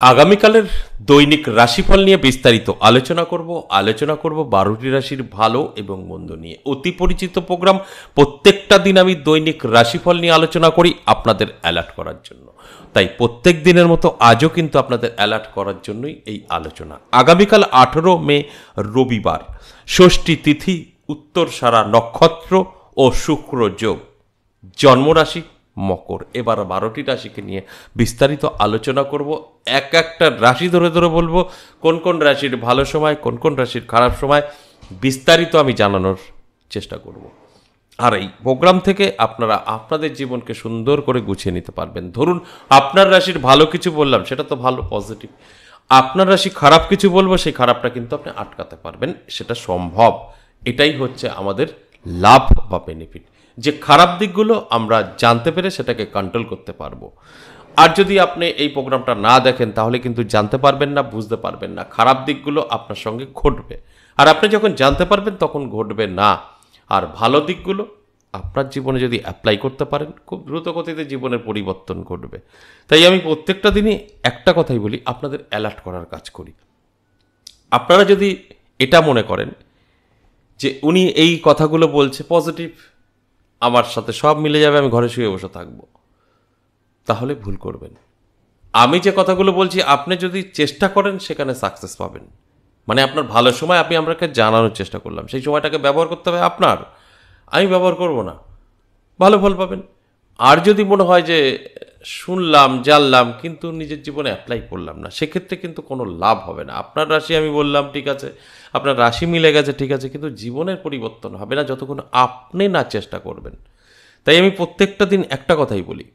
আগামীকালের দৈনিক রাশিফল নিয়ে বিস্তারিত আলোচনা করব 12টি রাশির ভালো এবং মন্দ নিয়ে। অতি পরিচিত প্রোগ্রাম, প্রত্যেকটা দিন আমি দৈনিক রাশিফল নিয়ে আলোচনা করি আপনাদের অ্যালার্ট করার জন্য। তাই প্রত্যেক দিনের মতো আজও কিন্তু আপনাদের অ্যালার্ট করার জন্যই এই আলোচনা। আগামীকাল 18 মে রবিবার, ষষ্ঠী তিথি, উত্তর সারা নক্ষত্র ও শুক্র যোগ, জন্মরাশি মকর। এবার 12টি রাশিকে নিয়ে বিস্তারিত আলোচনা করব। একটা রাশি ধরে ধরে বলবো কোন কোন রাশির ভালো সময়, কোন কোন রাশির খারাপ সময়, বিস্তারিত আমি জানানোর চেষ্টা করব। আর এই প্রোগ্রাম থেকে আপনারা আপনাদের জীবনকে সুন্দর করে গুছিয়ে নিতে পারবেন। ধরুন আপনার রাশির ভালো কিছু বললাম, সেটা তো ভালো, পজিটিভ। আপনার রাশি খারাপ কিছু বলবো, সেই খারাপটা কিন্তু আপনি আটকাতে পারবেন, সেটা সম্ভব। এটাই হচ্ছে আমাদের লাভ বা বেনিফিট, যে খারাপ দিকগুলো আমরা জানতে পেরে সেটাকে কন্ট্রোল করতে পারবো। আর যদি আপনি এই প্রোগ্রামটা না দেখেন তাহলে কিন্তু জানতে পারবেন না, বুঝতে পারবেন না, খারাপ দিকগুলো আপনার সঙ্গে ঘটবে। আর আপনি যখন জানতে পারবেন তখন ঘটবে না। আর ভালো দিকগুলো আপনার জীবনে যদি অ্যাপ্লাই করতে পারেন, খুব দ্রুত গতিতে জীবনের পরিবর্তন ঘটবে। তাই আমি প্রত্যেকটা দিনই একটা কথাই বলি, আপনাদের অ্যালার্ট করার কাজ করি। আপনারা যদি এটা মনে করেন যে উনি এই কথাগুলো বলছে পজিটিভ, আমার সাথে সব মিলে যাবে, আমি ঘরে শুয়ে বসে থাকবো, তাহলে ভুল করবেন। আমি যে কথাগুলো বলছি আপনি যদি চেষ্টা করেন সেখানে সাকসেস পাবেন। মানে আপনার ভালো সময় আমি আপনাকে জানানোর চেষ্টা করলাম, সেই সময়টাকে ব্যবহার করতে হবে আপনার, আমি ব্যবহার করব না, ভালো ফল পাবেন। আর যদি মনে হয় যে শুনলাম জানলাম কিন্তু নিজের জীবনে অ্যাপ্লাই করলাম না, সেক্ষেত্রে কিন্তু কোনো লাভ হবে না। আপনার রাশি আমি বললাম ঠিক আছে, আপনার রাশি মিলে গেছে ঠিক আছে, কিন্তু জীবনের পরিবর্তন হবে না যতক্ষণ আপনি না চেষ্টা করবেন। তাই আমি প্রত্যেকটা দিন একটা কথাই বলি,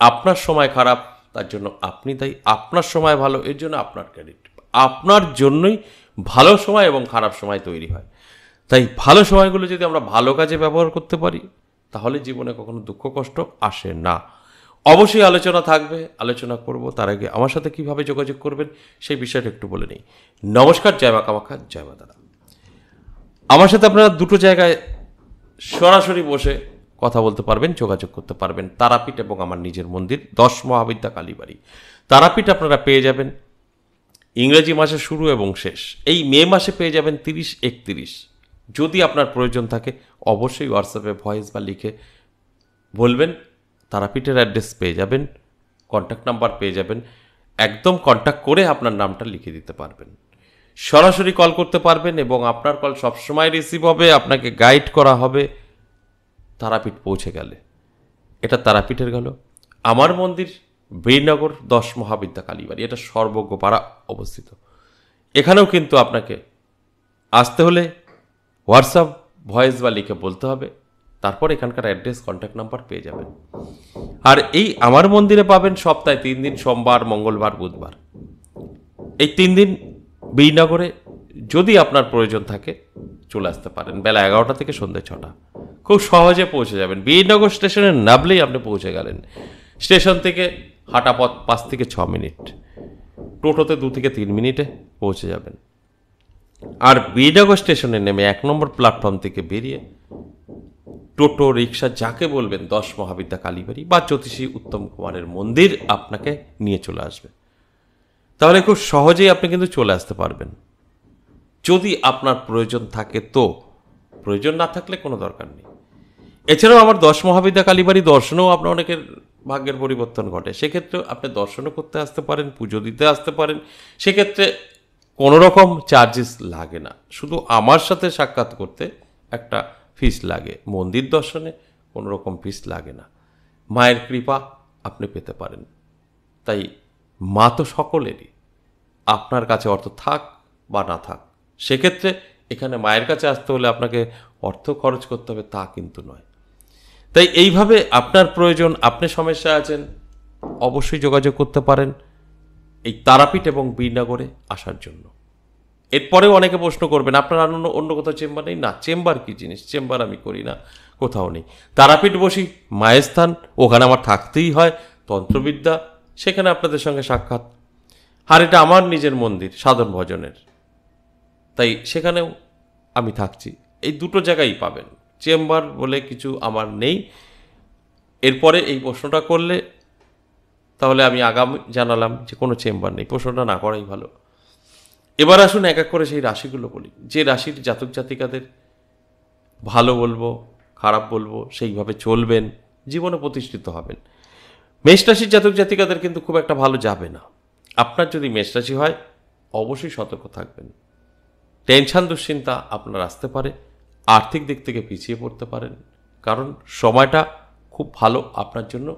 আপনার সময় খারাপ তার জন্য আপনি দায়ী, আপনার সময় ভালো এর জন্য আপনার ক্রেডিট। আপনার জন্যই ভালো সময় এবং খারাপ সময় তৈরি হয়। তাই ভালো সময়গুলো যদি আমরা ভালো কাজে ব্যবহার করতে পারি তাহলে জীবনে কখনো দুঃখ কষ্ট আসে না। অবশ্যই আলোচনা থাকবে, আলোচনা করব। তার আগে আমার সাথে কিভাবে যোগাযোগ করবেন সেই বিষয়টা একটু বলে নিই। নমস্কার, জয় মা কামাখ্যা, জয় মা দাদা। আমার সাথে আপনারা দুটো জায়গায় সরাসরি বসে কথা বলতে পারবেন, যোগাযোগ করতে পারবেন। তারাপীঠ এবং আমার নিজের মন্দির 10 মহাবিদ্যা কালীবাড়ি। তারাপীঠ আপনারা পেয়ে যাবেন ইংরেজি মাসে শুরু এবং শেষ। এই মে মাসে পেয়ে যাবেন 30, 31। যদি আপনার প্রয়োজন থাকে অবশ্যই হোয়াটসঅ্যাপে ভয়েস বা লিখে বলবেন। তারাপীঠের অ্যাড্রেস পেয়ে যাবেন, কন্ট্যাক্ট নাম্বার পেয়ে যাবেন, একদম কন্ট্যাক্ট করে আপনার নামটা লিখে দিতে পারবেন। সরাসরি কল করতে পারবেন এবং আপনার কল সবসময় রিসিভ হবে, আপনাকে গাইড করা হবে তারাপীঠ পৌঁছে গেলে। এটা তারাপীঠের গেল। আমার মন্দির বীরনগর 10 মহাবিদ্যা কালীবাড়ি, এটা সর্বজ্ঞপাড়া অবস্থিত। এখানেও কিন্তু আপনাকে আসতে হলে হোয়াটসঅ্যাপ ভয়েস বা লিখে বলতে হবে, তারপর এখানকার অ্যাড্রেস কন্ট্যাক্ট নাম্বার পেয়ে যাবেন। আর এই আমার মন্দিরে পাবেন সপ্তাহে 3 দিন, সোমবার, মঙ্গলবার, বুধবার। এই 3 দিন বীরনগরে যদি আপনার প্রয়োজন থাকে চলে আসতে পারেন, বেলা 11টা থেকে সন্ধ্যে 6টা। খুব সহজে পৌঁছে যাবেন। বীরনগর স্টেশনে নামলেই আপনি পৌঁছে গেলেন। স্টেশন থেকে হাঁটা পথ 5 থেকে 6 মিনিট, টোটোতে 2 থেকে 3 মিনিটে পৌঁছে যাবেন। আর বীরনগর স্টেশনে নেমে 1 নম্বর প্ল্যাটফর্ম থেকে বেরিয়ে টোটো, রিক্সা যাকে বলবেন 10 মহাবিদ্যা কালীবাড়ি বা জ্যোতিষী উত্তম কুমারের মন্দির আপনাকে নিয়ে চলে আসবে। তাহলে খুব সহজেই আপনি কিন্তু চলে আসতে পারবেন যদি আপনার প্রয়োজন থাকে। তো প্রয়োজন না থাকলে কোনো দরকার নেই। এছাড়াও আমার 10 মহাবিদ্যা কালীবাড়ি দর্শনেও আপনার অনেকের ভাগ্যের পরিবর্তন ঘটে, সেক্ষেত্রেও আপনি দর্শনও করতে আসতে পারেন, পুজো দিতে আসতে পারেন। সেক্ষেত্রে কোনো রকম চার্জেস লাগে না, শুধু আমার সাথে সাক্ষাৎ করতে একটা ফিস লাগে। মন্দির দর্শনে কোনো রকম ফিস লাগে না। মায়ের কৃপা আপনি পেতে পারেন। তাই মা তো সকলেরই, আপনার কাছে অর্থ থাক বা না থাক, সেক্ষেত্রে এখানে মায়ের কাছে আসতে হলে আপনাকে অর্থ খরচ করতে হবে তা কিন্তু নয়। তাই এইভাবে আপনার প্রয়োজন, আপনি সমস্যা আছেন, অবশ্যই যোগাযোগ করতে পারেন এই তারাপীঠ এবং বীরনগরে আসার জন্য। এরপরেও অনেকে প্রশ্ন করবেন আপনার অন্য কোথাও চেম্বার নেই? না, চেম্বার কি জিনিস, চেম্বার আমি করি না, কোথাও নেই। তারাপীঠ বসি, মায়ের স্থান, ওখানে আমার থাকতেই হয়, তন্ত্রবিদ্যা, সেখানে আপনাদের সঙ্গে সাক্ষাৎ। আর এটা আমার নিজের মন্দির সাধন ভজনের, তাই সেখানেও আমি থাকছি। এই দুটো জায়গায় পাবেন, চেম্বার বলে কিছু আমার নেই। এরপরে এই প্রশ্নটা করলে তাহলে আমি আগাম জানালাম যে কোনো চেম্বার নেই, প্রশ্নটা না করাই ভালো। এবার আসুন এক এক করে সেই রাশিগুলো বলি, যে রাশির জাতক জাতিকাদের ভালো বলবো, খারাপ বলবো, সেইভাবে চলবেন, জীবনে প্রতিষ্ঠিত হবেন। মেষ রাশির জাতক জাতিকাদের কিন্তু খুব একটা ভালো যাবে না। আপনার যদি মেষ রাশি হয়, অবশ্যই সতর্ক থাকবেন। টেনশন দুশ্চিন্তা আপনার আসতে পারে, আর্থিক দিক থেকে পিছিয়ে পড়তে পারেন, কারণ সময়টা খুব ভালো আপনার জন্য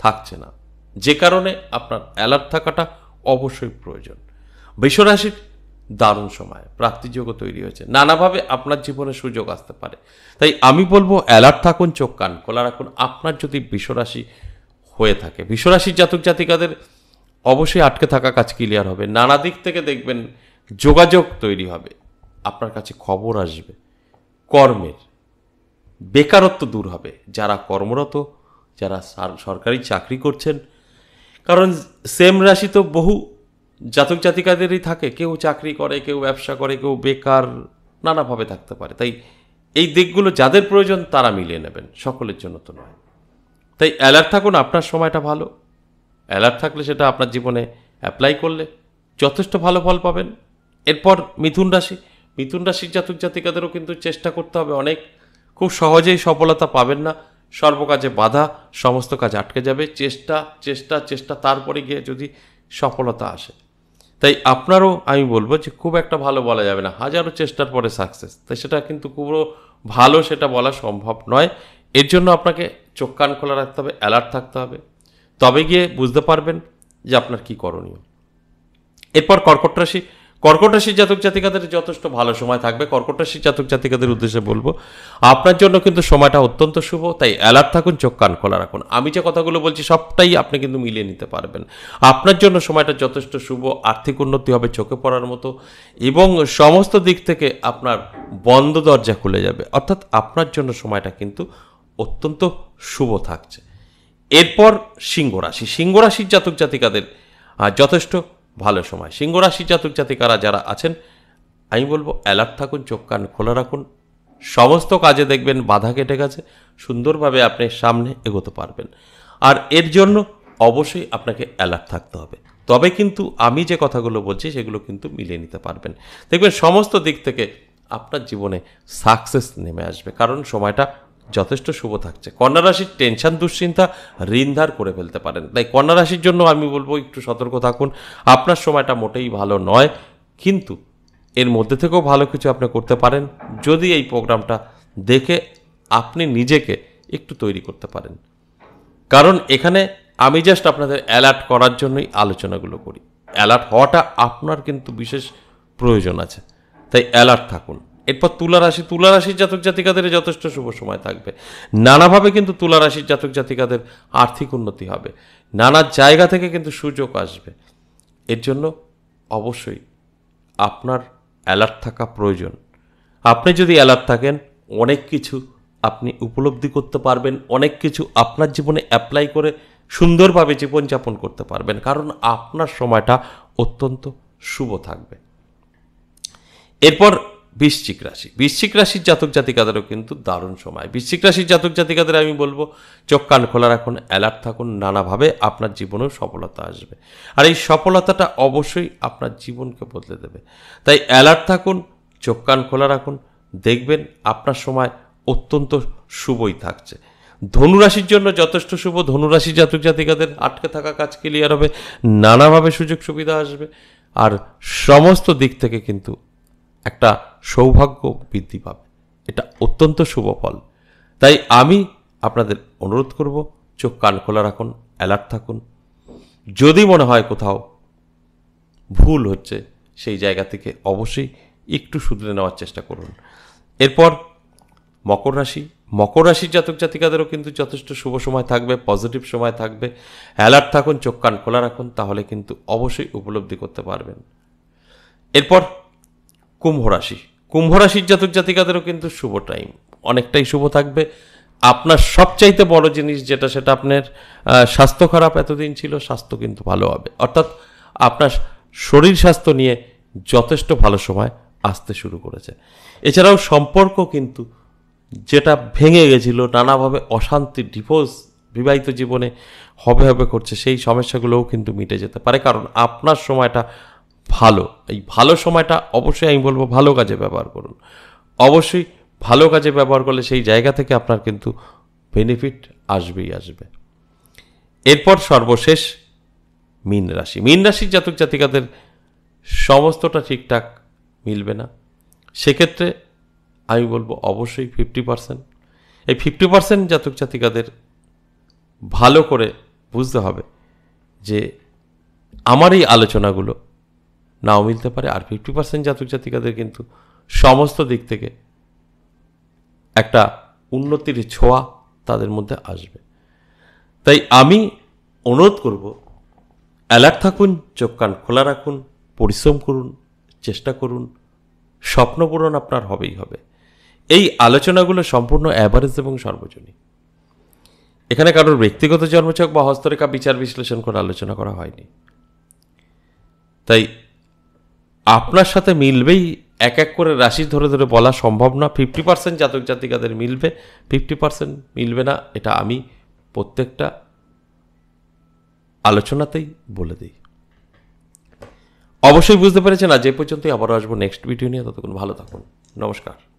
থাকছে না, যে কারণে আপনার অ্যালার্ট থাকাটা অবশ্যই প্রয়োজন। বৃষ রাশির দারুণ সময়, প্রাপ্তিযোগও তৈরি হয়েছে, নানাভাবে আপনার জীবনে সুযোগ আসতে পারে। তাই আমি বলবো অ্যালার্ট থাকুন, চোখ কান খোলা রাখুন। আপনার যদি বৃষ রাশি হয়ে থাকে, বৃষ রাশির জাতক জাতিকাদের অবশ্যই আটকে থাকা কাজ ক্লিয়ার হবে, নানা দিক থেকে দেখবেন যোগাযোগ তৈরি হবে, আপনার কাছে খবর আসবে, কর্মের বেকারত্ব দূর হবে, যারা কর্মরত, যারা সরকারি চাকরি করছেন, কারণ সেম রাশি তো বহু জাতক জাতিকাদেরই থাকে, কেউ চাকরি করে, কেউ ব্যবসা করে, কেউ বেকার, নানাভাবে থাকতে পারে। তাই এই দিকগুলো যাদের প্রয়োজন তারা মিলিয়ে নেবেন, সকলের জন্য তো নয়। তাই অ্যালার্ট থাকুন, আপনার সময়টা ভালো। অ্যালার্ট থাকলে সেটা আপনার জীবনে অ্যাপ্লাই করলে যথেষ্ট ভালো ফল পাবেন। এরপর মিথুন রাশি, মিথুন রাশির জাতক জাতিকাদেরও কিন্তু চেষ্টা করতে হবে অনেক, খুব সহজেই সফলতা পাবেন না, সর্বকাজে বাধা, সমস্ত কাজ আটকে যাবে, চেষ্টা চেষ্টা চেষ্টা, তারপরে গিয়ে যদি সফলতা আসে। তাই আপনারও আমি বলবো যে খুব একটা ভালো বলা যাবে না, হাজারো চেষ্টার পরে সাকসেস, তাই সেটা কিন্তু পুরো ভালো সেটা বলা সম্ভব নয়। এর জন্য আপনাকে চোখ কান খোলা রাখতে হবে, অ্যালার্ট থাকতে হবে, তবে গিয়ে বুঝতে পারবেন যে আপনার কি করণীয়। এরপর কর্কট রাশি, কর্কট রাশির জাতক জাতিকাদের যথেষ্ট ভালো সময় থাকবে। কর্কট রাশির জাতক জাতিকাদের উদ্দেশ্যে বলবো আপনার জন্য কিন্তু সময়টা অত্যন্ত শুভ, তাই অ্যালার্ট থাকুন, চোখ কান খোলা রাখুন। আমি যে কথাগুলো বলছি সবটাই আপনি কিন্তু মিলিয়ে নিতে পারবেন। আপনার জন্য সময়টা যথেষ্ট শুভ, আর্থিক উন্নতি হবে চোখে পড়ার মতো, এবং সমস্ত দিক থেকে আপনার বন্ধ দরজা খুলে যাবে, অর্থাৎ আপনার জন্য সময়টা কিন্তু অত্যন্ত শুভ থাকছে। এরপর সিংহ রাশি, সিংহ রাশির জাতক জাতিকাদের যথেষ্ট ভালো সময়। সিংহ রাশির জাতক জাতিকারা যারা আছেন, আমি বলবো অ্যালার্ট থাকুন, চোখ কান খোলা রাখুন, সমস্ত কাজে দেখবেন বাধা কেটে গেছে, সুন্দরভাবে আপনি সামনে এগোতে পারবেন। আর এর জন্য অবশ্যই আপনাকে অ্যালার্ট থাকতে হবে, তবে কিন্তু আমি যে কথাগুলো বলছি সেগুলো কিন্তু মিলিয়ে নিতে পারবেন। দেখবেন সমস্ত দিক থেকে আপনার জীবনে সাকসেস নেমে আসবে, কারণ সময়টা যথেষ্ট শুভ থাকছে। কন্যা রাশির টেনশন দুশ্চিন্তা ঋণ ধার করে ফেলতে পারেন, তাই কন্যা রাশির জন্য আমি বলবো একটু সতর্ক থাকুন। আপনার সময়টা মোটেই ভালো নয়, কিন্তু এর মধ্যে থেকেও ভালো কিছু আপনি করতে পারেন যদি এই প্রোগ্রামটা দেখে আপনি নিজেকে একটু তৈরি করতে পারেন। কারণ এখানে আমি জাস্ট আপনাদের অ্যালার্ট করার জন্যই আলোচনাগুলো করি, অ্যালার্ট হওয়াটা আপনার কিন্তু বিশেষ প্রয়োজন আছে, তাই অ্যালার্ট থাকুন। এরপর তুলা রাশি, তুলা রাশির জাতক জাতিকাদের যথেষ্ট শুভ সময় থাকবে, নানাভাবে কিন্তু তুলা রাশির জাতক জাতিকাদের আর্থিক উন্নতি হবে, নানা জায়গা থেকে কিন্তু সুযোগ আসবে। এর জন্য অবশ্যই আপনার অ্যালার্ট থাকা প্রয়োজন। আপনি যদি অ্যালার্ট থাকেন, অনেক কিছু আপনি উপলব্ধি করতে পারবেন, অনেক কিছু আপনার জীবনে অ্যাপ্লাই করে সুন্দরভাবে জীবনযাপন করতে পারবেন, কারণ আপনার সময়টা অত্যন্ত শুভ থাকবে। এরপর বৃশ্চিক রাশি, বৃশ্চিক রাশির জাতক জাতিকাদেরও কিন্তু দারুণ সময়। বৃশ্চিক রাশির জাতক জাতিকাদের আমি বলবো চোখ কান খোলা রাখুন, অ্যালার্ট থাকুন, নানাভাবে আপনার জীবনেও সফলতা আসবে, আর এই সফলতাটা অবশ্যই আপনার জীবনকে বদলে দেবে। তাই অ্যালার্ট থাকুন, চোখ কান খোলা রাখুন, দেখবেন আপনার সময় অত্যন্ত শুভই থাকছে। ধনুরাশির জন্য যথেষ্ট শুভ, ধনুরাশির জাতক জাতিকাদের আটকে থাকা কাজ ক্লিয়ার হবে, নানাভাবে সুযোগ সুবিধা আসবে, আর সমস্ত দিক থেকে কিন্তু একটা সৌভাগ্য বৃদ্ধি পাবে, এটা অত্যন্ত শুভ ফল। তাই আমি আপনাদের অনুরোধ করব চোখ কান খোলা রাখুন, অ্যালার্ট থাকুন। যদি মনে হয় কোথাও ভুল হচ্ছে, সেই জায়গা থেকে অবশ্যই একটু শুধরে নেওয়ার চেষ্টা করুন। এরপর মকর রাশি, মকর রাশির জাতক জাতিকাদেরও কিন্তু যথেষ্ট শুভ সময় থাকবে, পজিটিভ সময় থাকবে। অ্যালার্ট থাকুন, চোখ কান খোলা রাখুন, তাহলে কিন্তু অবশ্যই উপলব্ধি করতে পারবেন। এরপর কুম্ভ রাশি, কুম্ভ রাশির জাতক জাতিকাদেরও কিন্তু শুভ টাইম, অনেকটাই শুভ থাকবে। আপনার সবচাইতে বড় জিনিস যেটা, সেটা আপনার স্বাস্থ্য খারাপ এতদিন ছিল, স্বাস্থ্য কিন্তু ভালো হবে, অর্থাৎ আপনার শরীর স্বাস্থ্য নিয়ে যথেষ্ট ভালো সময় আসতে শুরু করেছে। এছাড়াও সম্পর্ক কিন্তু যেটা ভেঙে গেছিল, নানাভাবে অশান্তি, ডিভোর্স বিবাহিত জীবনে হবে হবে করছে, সেই সমস্যাগুলোও কিন্তু মিটে যেতে পারে, কারণ আপনার সময়টা ভালো। এই ভালো সময়টা অবশ্যই আমি বলবো ভালো কাজে ব্যবহার করুন। অবশ্যই ভালো কাজে ব্যবহার করলে সেই জায়গা থেকে আপনার কিন্তু বেনিফিট আসবেই আসবে। এরপর সর্বশেষ মীন রাশি। মীন রাশির জাতক জাতিকাদের সমস্তটা ঠিকঠাক মিলবে না, সেক্ষেত্রে আমি বলবো অবশ্যই 50%। এই 50% জাতক জাতিকাদের ভালো করে বুঝতে হবে যে আমার এই আলোচনাগুলো নাও মিলতে পারে, আর 50% জাতক জাতিকাদের কিন্তু সমস্ত দিক থেকে একটা উন্নতির ছোঁয়া তাদের মধ্যে আসবে। তাই আমি অনুরোধ করব, অ্যালার্ট থাকুন, চোখ কান খোলা রাখুন, পরিশ্রম করুন, চেষ্টা করুন, স্বপ্ন পূরণ আপনার হবেই হবে। এই আলোচনাগুলো সম্পূর্ণ অ্যাভারেজ এবং সর্বজনীন। এখানে কারোর ব্যক্তিগত জন্মছক বা হস্তরেখা বিচার বিশ্লেষণ করে আলোচনা করা হয়নি। তাই আপনার সাথে মিলবেই এক এক করে রাশি ধরে ধরে বলা সম্ভব না। 50% জাতক জাতিকাদের মিলবে, 50% মিলবে না, এটা আমি প্রত্যেকটা আলোচনাতেই বলে দিই। অবশ্যই বুঝতে পেরেছেন। আজ এ পর্যন্তই, আবারও আসবো নেক্সট ভিডিও নিয়ে। ততক্ষণ ভালো থাকুন, নমস্কার।